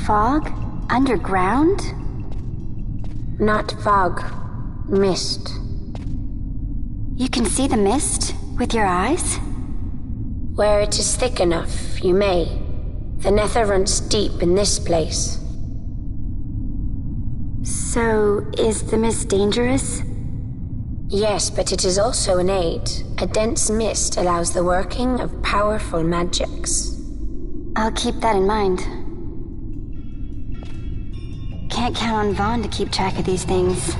Fog? Underground? Not fog. Mist. You can see the mist with your eyes? Where it is thick enough, you may. The nether runs deep in this place. So, is the mist dangerous? Yes, but it is also an aid. A dense mist allows the working of powerful magics. I'll keep that in mind. Can't count on Vaughn to keep track of these things.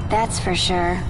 That's for sure.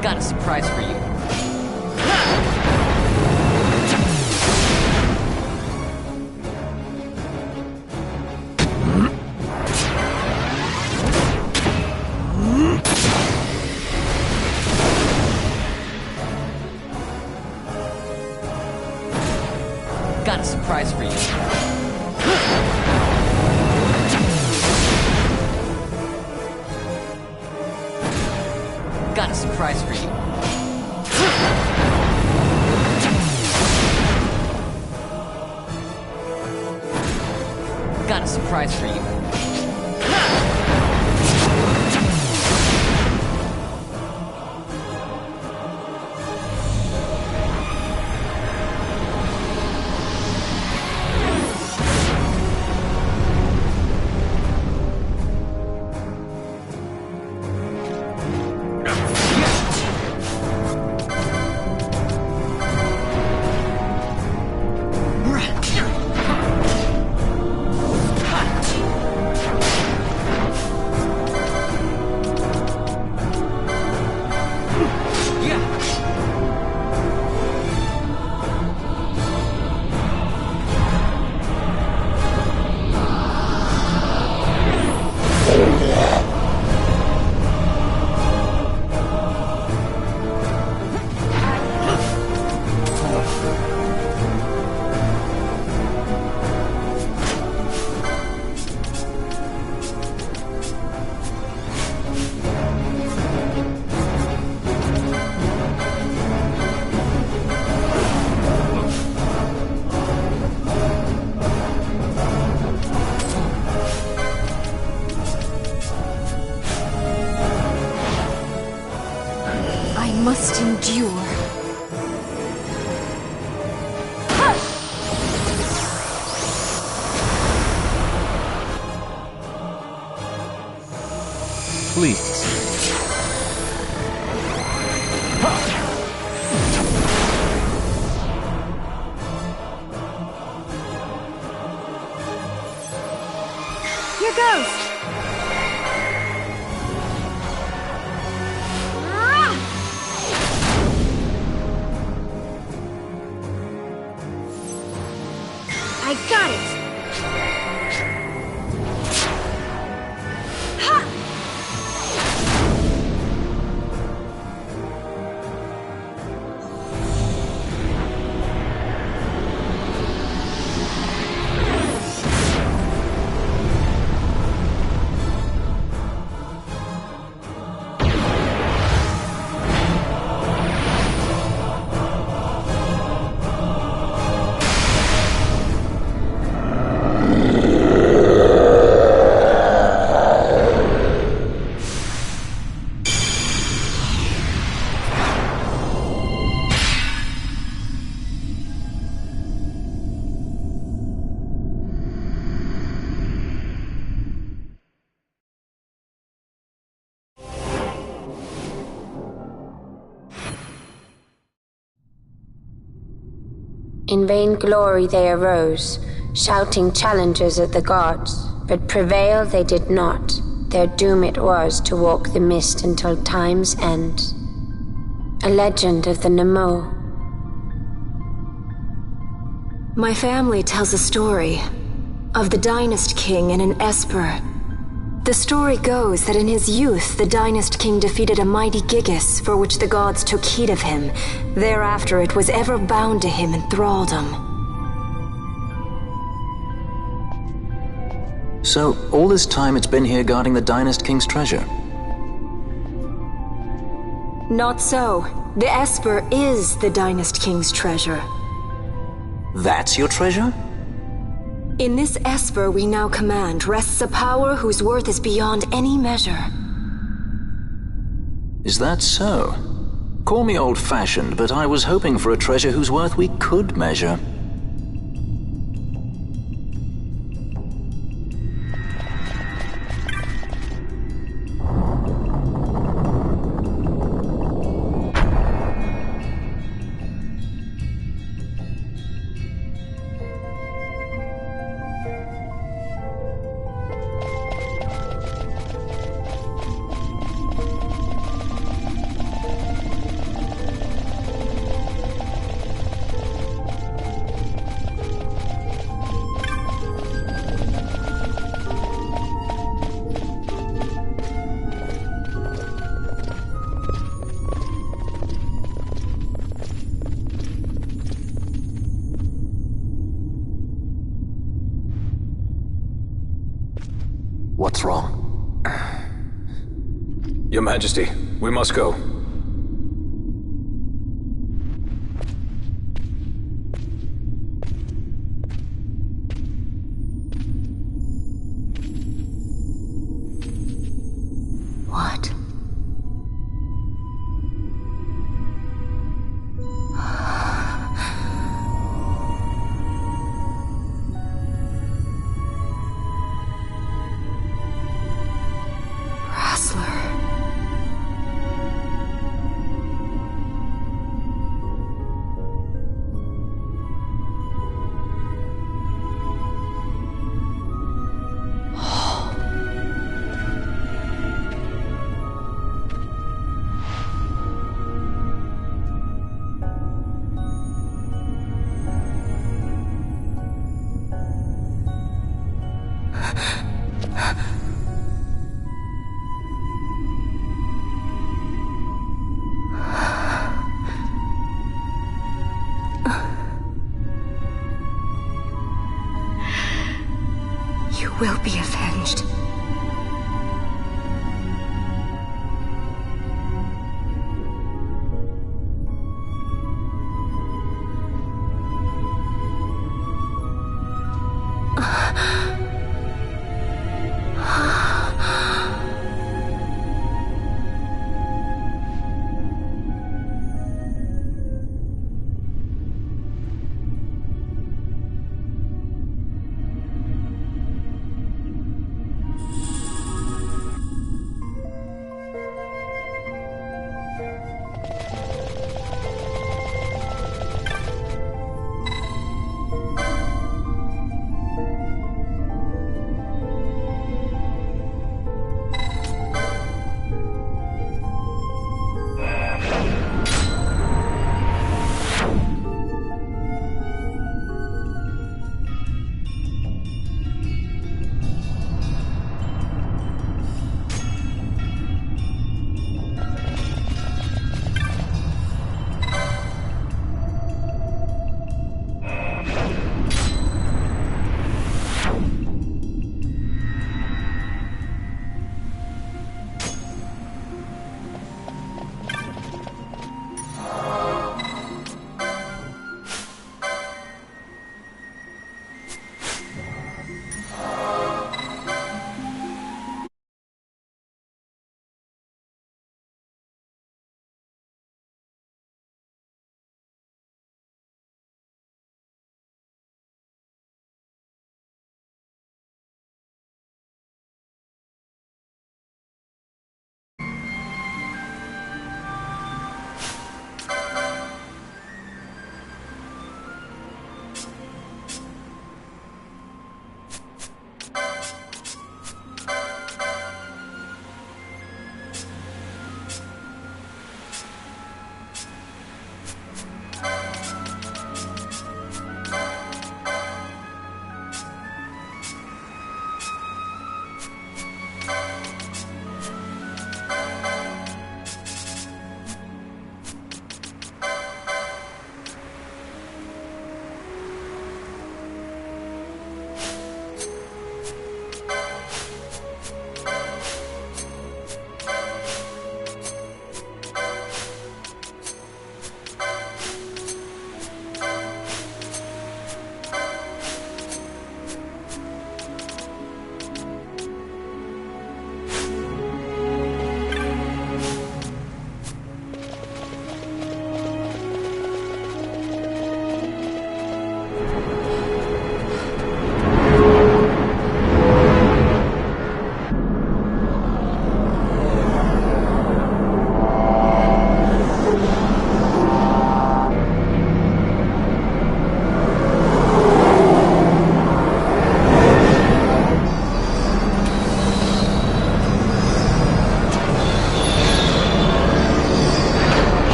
Got a surprise for you. Got a surprise for you. Got a surprise for you. Got a surprise for you. please. Here goes! I got it! Ha! In vain glory they arose, shouting challenges at the gods, but prevail they did not. Their doom it was to walk the mist until time's end. A legend of the Nemo. My family tells a story of the Dynast King and an Esper. The story goes that in his youth, the Dynast King defeated a mighty Gigas, for which the gods took heed of him. Thereafter it was ever bound to him in thraldom. So, all this time it's been here guarding the Dynast King's treasure? Not so. The Esper is the Dynast King's treasure. That's your treasure? In this Esper we now command rests a power whose worth is beyond any measure. Is that so? Call me old-fashioned, but I was hoping for a treasure whose worth we could measure. What's wrong? Your Majesty, we must go. What? You will be avenged.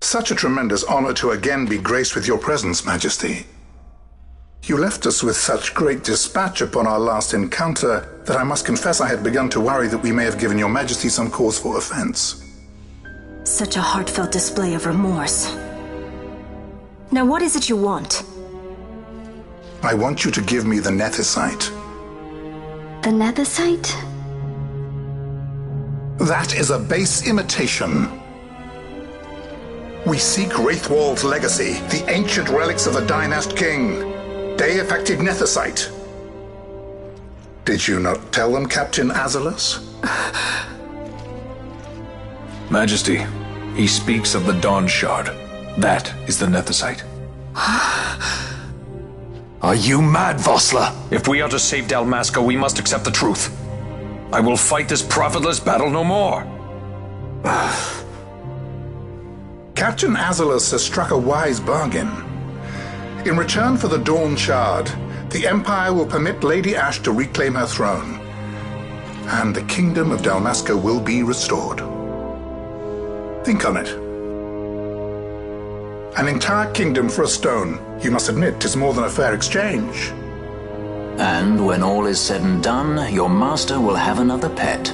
Such a tremendous honor to again be graced with your presence, Majesty. You left us with such great dispatch upon our last encounter that I must confess I had begun to worry that we may have given your Majesty some cause for offense. Such a heartfelt display of remorse. Now what is it you want? I want you to give me the Nethicite. The Nethicite? That is a base imitation. We seek Wraithwald's legacy, the ancient relics of the Dynast King. Day-affected Nethicite. Did you not tell them, Captain Azalus? Majesty, he speaks of the Dawn Shard. That is the Nethicite. Are you mad, Vossler? If we are to save Dalmasca, we must accept the truth. I will fight this profitless battle no more. Captain Azalus has struck a wise bargain. In return for the Dawn Shard, the Empire will permit Lady Ash to reclaim her throne, and the Kingdom of Dalmasca will be restored. Think on it. An entire kingdom for a stone. You must admit, 'tis more than a fair exchange. And when all is said and done, your master will have another pet.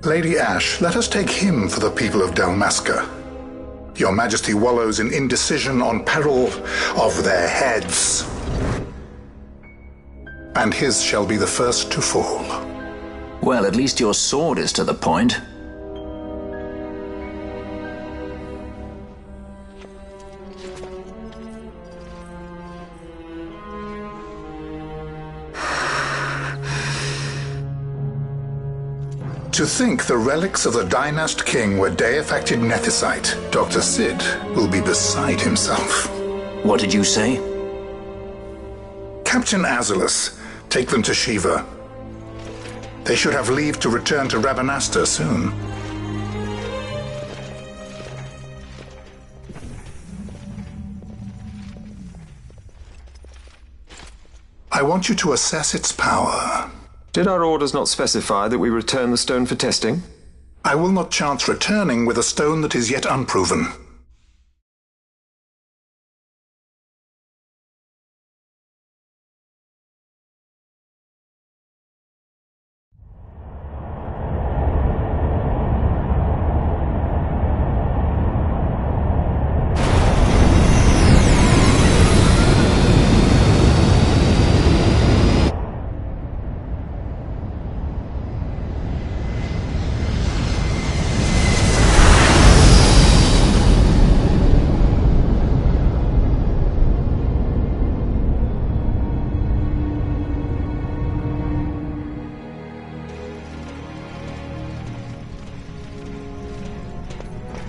Lady Ash, let us take him for the people of Dalmasca. Your Majesty wallows in indecision on peril of their heads. And his shall be the first to fall. Well, at least your sword is to the point. To think the relics of the Dynast King were day-affected Nethicite, Dr. Sid will be beside himself. What did you say? Captain Azalus, take them to Shiva. They should have leave to return to Rabanasta soon. I want you to assess its power. Did our orders not specify that we return the stone for testing? I will not chance returning with a stone that is yet unproven.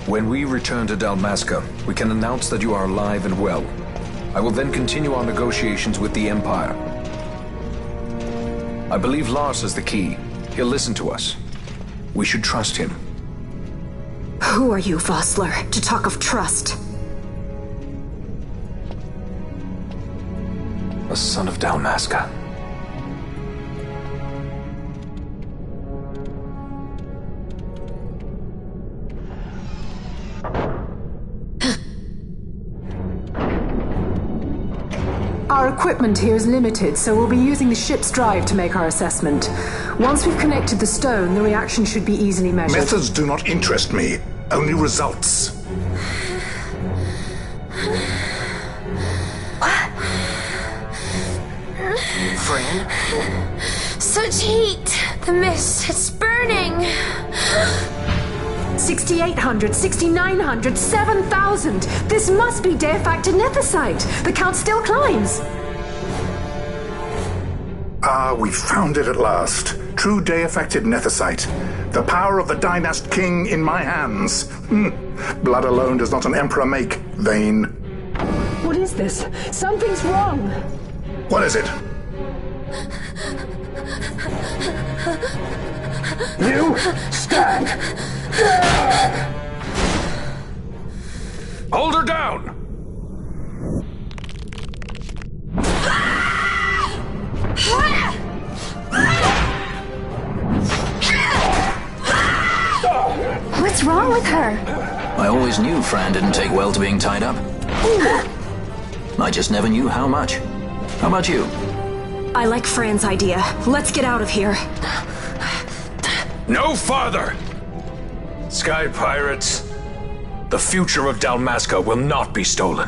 When we return to Dalmasca, we can announce that you are alive and well. I will then continue our negotiations with the Empire. I believe Lars has the key. He'll listen to us. We should trust him. Who are you, Vossler, to talk of trust? A son of Dalmasca. Our equipment here is limited, so we'll be using the ship's drive to make our assessment. Once we've connected the stone, the reaction should be easily measured. Methods do not interest me, only results. Friend? Such heat! The mist, it's burning! 6,800, 6,900, 7,000! This must be day-affected nethicite! The count still climbs! Ah, we found it at last. True day-affected nethicite. The power of the Dynast King in my hands. Blood alone does not an emperor make, vain. What is this? Something's wrong! What is it? You stand! Hold her down! What What's wrong with her? I always knew Fran didn't take well to being tied up. I just never knew how much. How about you? I like Fran's idea. Let's get out of here. No farther! Sky Pirates, the future of Dalmasca will not be stolen.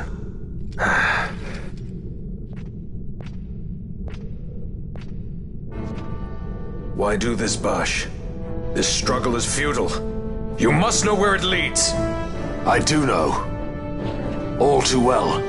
Why do this, Bash? This struggle is futile. You must know where it leads. I do know. All too well.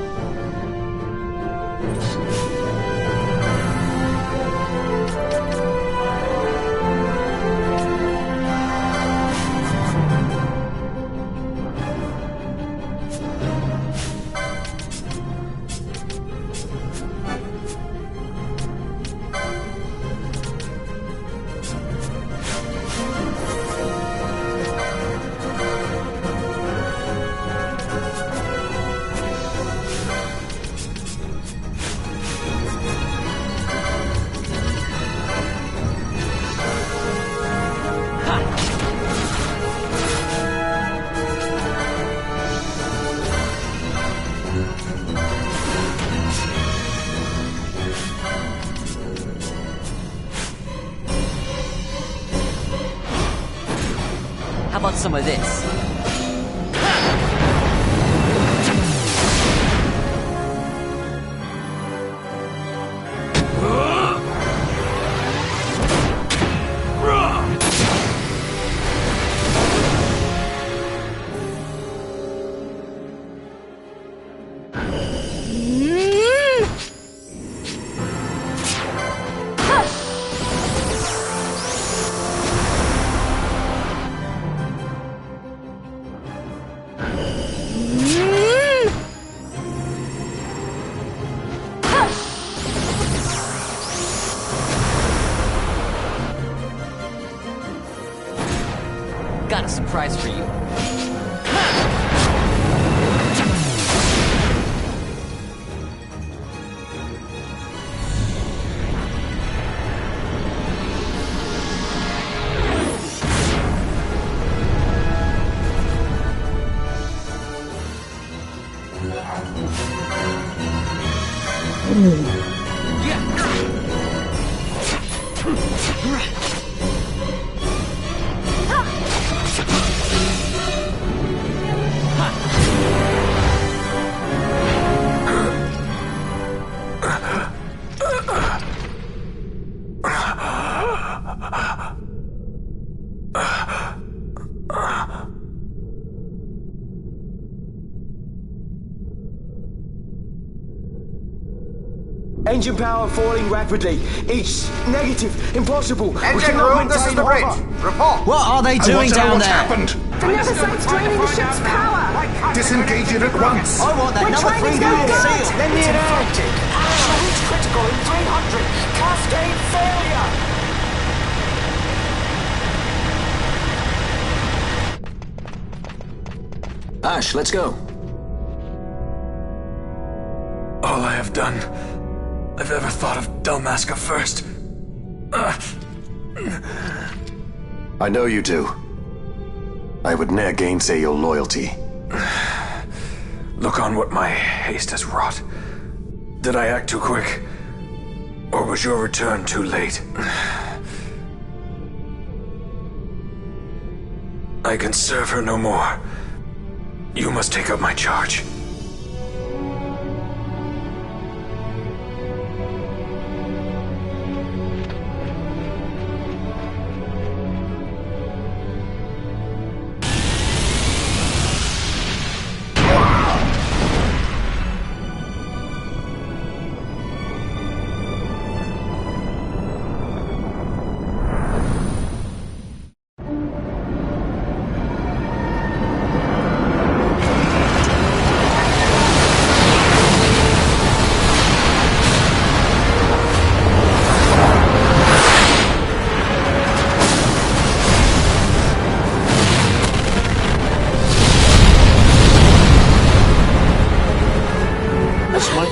How about some of this? Got a surprise for you. Engine power falling rapidly. Each negative, impossible. Engine room, this is the bridge. Report. What are they doing down there? What's happened? The Neversite's draining the ship's power. Disengage it at once. I want that We're number trying 3 to go unit get seal. it. Let me in out. Reach critical in 300. Cascade failure. Ash, let's go. All I have done, I've ever thought of Dalmasca first. I know you do. I would ne'er gainsay your loyalty. Look on what my haste has wrought. Did I act too quick? Or was your return too late? I can serve her no more. You must take up my charge.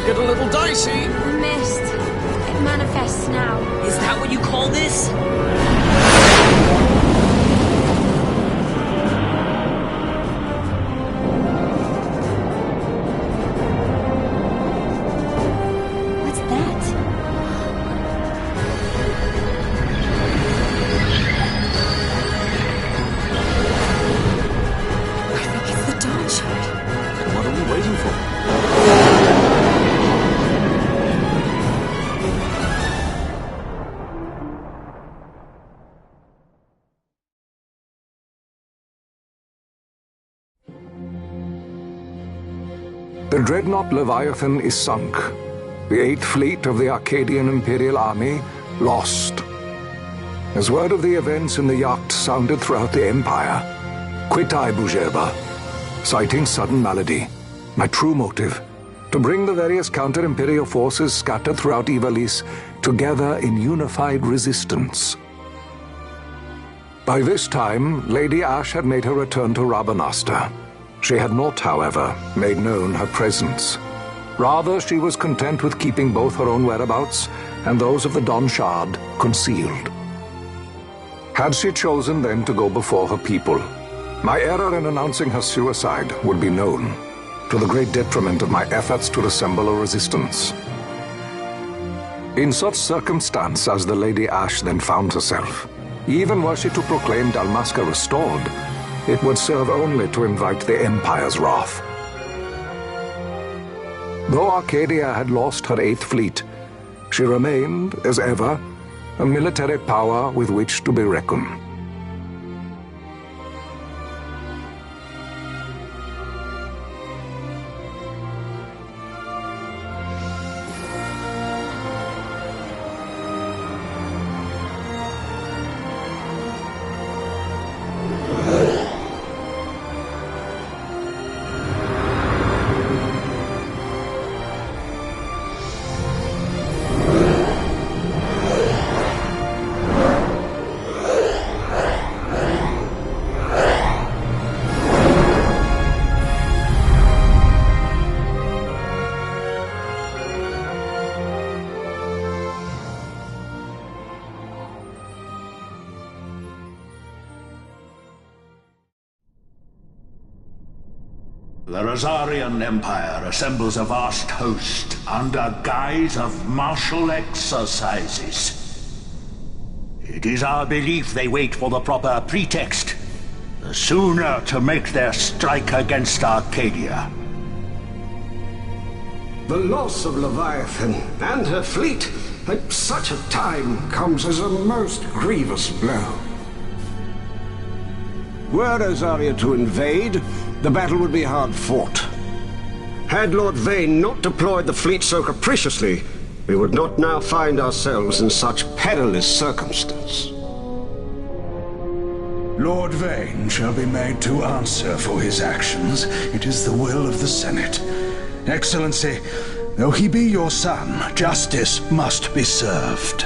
Get a little dicey. Mist. It manifests now. Is that what you call this? The dreadnought Leviathan is sunk. The 8th Fleet of the Arcadian Imperial Army lost. As word of the events in the yacht sounded throughout the Empire, quit I Bujeba, citing sudden malady. My true motive, to bring the various counter-imperial forces scattered throughout Ivalice together in unified resistance. By this time, Lady Ash had made her return to Rabanastre. She had not, however, made known her presence. Rather, she was content with keeping both her own whereabouts and those of the Don Shard concealed. Had she chosen then to go before her people, my error in announcing her suicide would be known, to the great detriment of my efforts to assemble a resistance. In such circumstance as the Lady Ash then found herself, even were she to proclaim Dalmasca restored, it would serve only to invite the Empire's wrath. Though Arcadia had lost her 8th Fleet, she remained, as ever, a military power with which to be reckoned. The Rosarian Empire assembles a vast host under guise of martial exercises. It is our belief they wait for the proper pretext, the sooner to make their strike against Arcadia. The loss of Leviathan and her fleet at such a time comes as a most grievous blow. Were Rosaria to invade, the battle would be hard fought. Had Lord Vane not deployed the fleet so capriciously, we would not now find ourselves in such perilous circumstance. Lord Vane shall be made to answer for his actions. It is the will of the Senate. Excellency, though he be your son, justice must be served.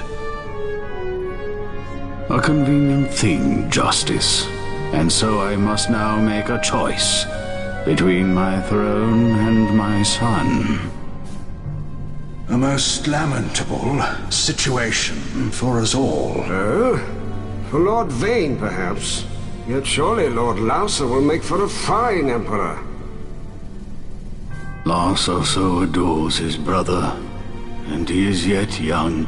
A convenient thing, justice. And so I must now make a choice between my throne and my son. A most lamentable situation for us all. Oh? For Lord Vane, perhaps. Yet surely Lord Lauser will make for a fine emperor. Lauser so adores his brother, and he is yet young.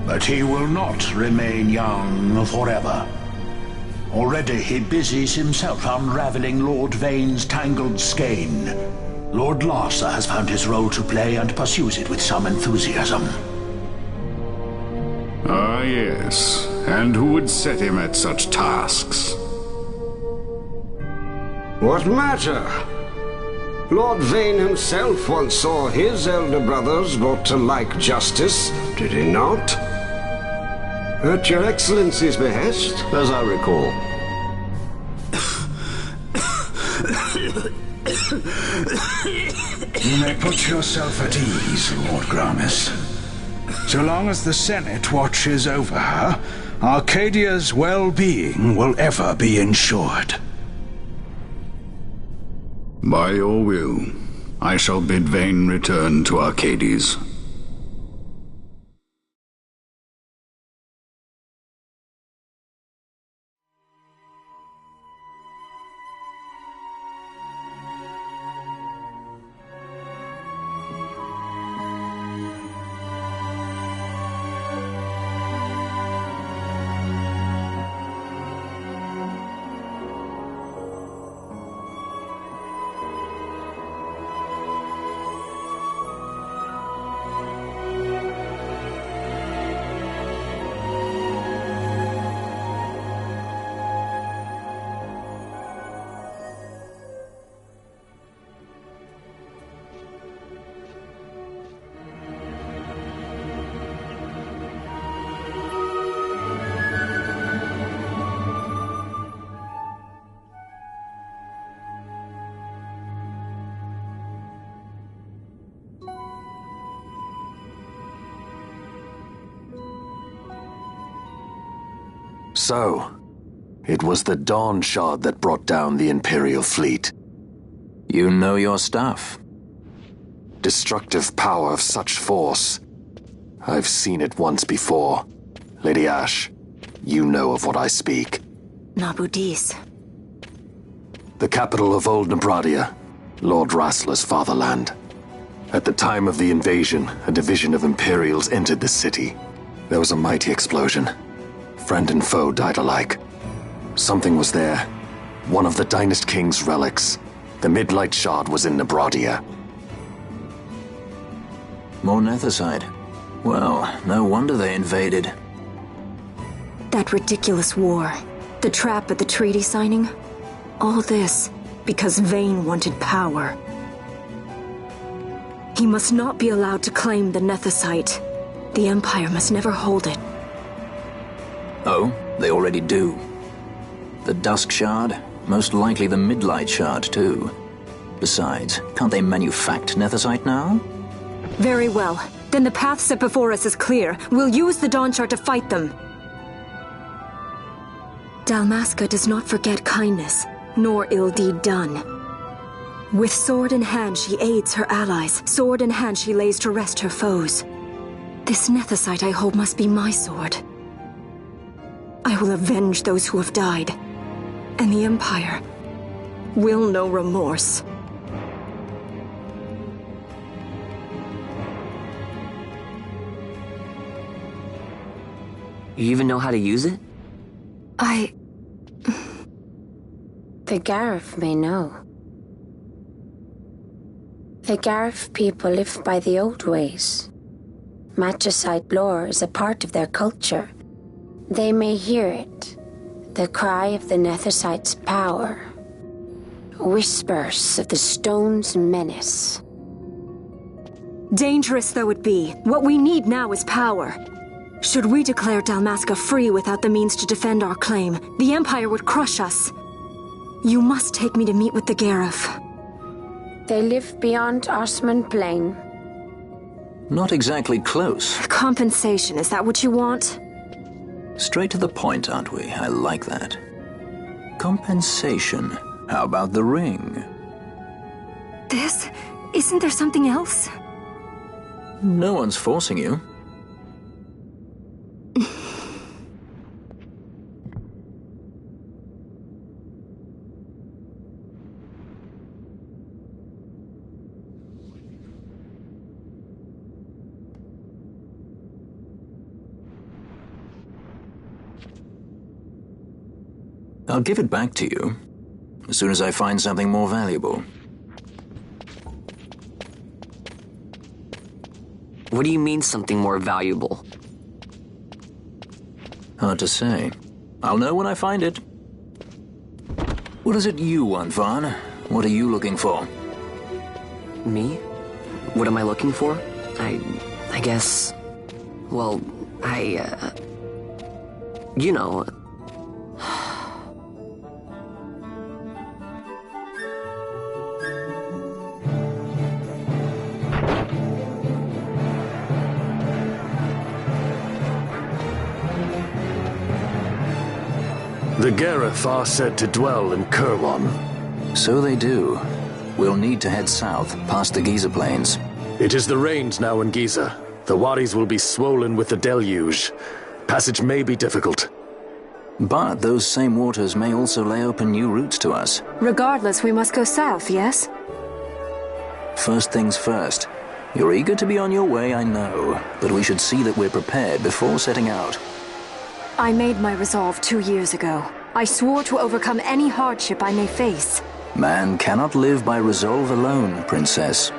But he will not remain young forever. Already he busies himself unraveling Lord Vane's tangled skein. Lord Larsa has found his role to play and pursues it with some enthusiasm. Ah, yes. And who would set him at such tasks? What matter? Lord Vane himself once saw his elder brothers brought to like justice, did he not? At your Excellency's behest, as I recall. You may put yourself at ease, Lord Gramis. So long as the Senate watches over her, Arcadia's well-being will ever be ensured. By your will, I shall bid Vane return to Arcades. So, it was the Dawn Shard that brought down the Imperial fleet. You know your stuff. Destructive power of such force. I've seen it once before. Lady Ash, you know of what I speak. Nabudis. The capital of Old Nebradia, Lord Rassler's fatherland. At the time of the invasion, a division of Imperials entered the city. There was a mighty explosion. Friend and foe died alike. Something was there. One of the Dynast King's relics. The Midlight Shard was in Nebradia. More Nethicite. Well, no wonder they invaded. That ridiculous war. The trap at the treaty signing. All this because Vayne wanted power. He must not be allowed to claim the Nethicite. The Empire must never hold it. Oh, they already do. The Dusk Shard, most likely the Midlight Shard too. Besides, can't they manufacture Nethicite now? Very well. Then the path set before us is clear. We'll use the Dawn Shard to fight them. Dalmasca does not forget kindness, nor ill deed done. With sword in hand, she aids her allies. Sword in hand, she lays to rest her foes. This Nethicite I hold must be my sword. I will avenge those who have died, and the Empire will know remorse. You even know how to use it? The Garif may know. The Garif people live by the old ways. Magicite lore is a part of their culture. They may hear it, the cry of the Nethicite's power. Whispers of the stone's menace. Dangerous though it be, what we need now is power. Should we declare Dalmasca free without the means to defend our claim, the Empire would crush us. You must take me to meet with the Garif. They live beyond Osman Plain. Not exactly close. Compensation, is that what you want? Straight to the point, aren't we? I like that. Compensation. How about the ring? This? Isn't there something else? No one's forcing you. I'll give it back to you as soon as I find something more valuable. What do you mean something more valuable? Hard to say. I'll know when I find it. What is it you want, Vaughn? What are you looking for? Me? What am I looking for? I guess... Well, you know... The Garif are said to dwell in Kirwan. So they do. We'll need to head south, past the Giza Plains. It is the rains now in Giza. The wadis will be swollen with the deluge. Passage may be difficult. But those same waters may also lay open new routes to us. Regardless, we must go south, yes? First things first. You're eager to be on your way, I know. But we should see that we're prepared before setting out. I made my resolve 2 years ago. I swore to overcome any hardship I may face. Man cannot live by resolve alone, Princess.